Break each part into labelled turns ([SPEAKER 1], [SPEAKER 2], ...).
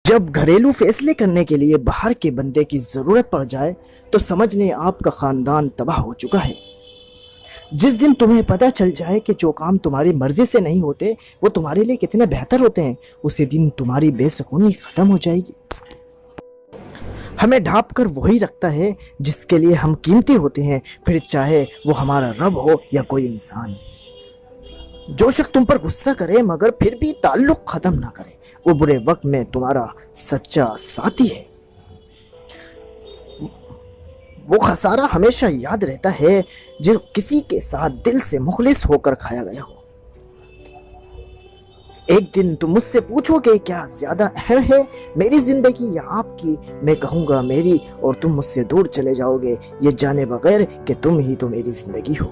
[SPEAKER 1] जब घरेलू फैसले करने के लिए बाहर के बंदे की जरूरत पड़ जाए तो समझ लें आपका खानदान तबाह हो चुका है। जिस दिन तुम्हें पता चल जाए कि जो काम तुम्हारी मर्जी से नहीं होते वो तुम्हारे लिए कितने बेहतर होते हैं, उसी दिन तुम्हारी बेसुकूनी खत्म हो जाएगी। हमें ढांप कर वही रखता है जिसके लिए हम कीमती होते हैं, फिर चाहे वो हमारा रब हो या कोई इंसान। जो शख्स तुम पर गुस्सा करे मगर फिर भी ताल्लुक खत्म ना करे, वो बुरे वक्त में तुम्हारा सच्चा साथी है। वो खसारा हमेशा याद रहता है जो किसी के साथ दिल से मुखलिस होकर खाया गया हो। एक दिन तुम मुझसे पूछोगे क्या ज्यादा अहम है, मेरी जिंदगी या आपकी? मैं कहूंगा मेरी, और तुम मुझसे दूर चले जाओगे ये जाने बगैर कि तुम ही तो मेरी जिंदगी हो।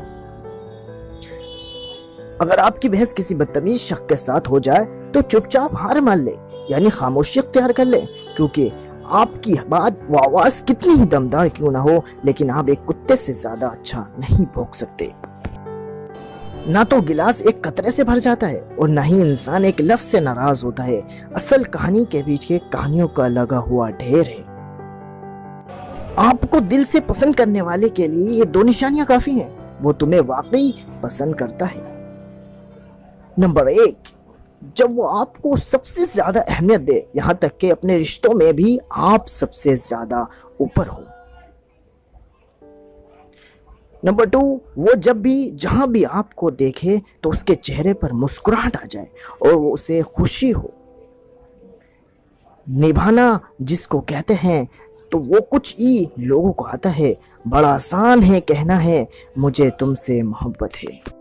[SPEAKER 1] अगर आपकी बहस किसी बदतमीज शख्स के साथ हो जाए तो चुपचाप हार मान ले, यानी खामोशी इख्तियार कर ले, क्योंकि आपकी बात वो आवाज कितनी ही दमदार क्यों ना हो, लेकिन आप एक कुत्ते से ज्यादा अच्छा नहीं भौंक सकते। ना तो गिलास एक कतरे से भर जाता है और ना ही इंसान एक लफ्ज से नाराज होता है। असल कहानी के बीच के कहानियों का लगा हुआ ढेर है। आपको दिल से पसंद करने वाले के लिए ये दो निशानियां काफी हैं, वो तुम्हें वाकई पसंद करता है। नंबर 1, जब वो आपको सबसे ज्यादा अहमियत दे, यहां तक कि अपने रिश्तों में भी आप सबसे ज्यादा ऊपर हो। नंबर 2, वो जब भी जहां भी आपको देखे तो उसके चेहरे पर मुस्कुराहट आ जाए और वो उसे खुशी हो। निभाना जिसको कहते हैं तो वो कुछ ही लोगों को आता है। बड़ा आसान है कहना है मुझे तुमसे मोहब्बत है।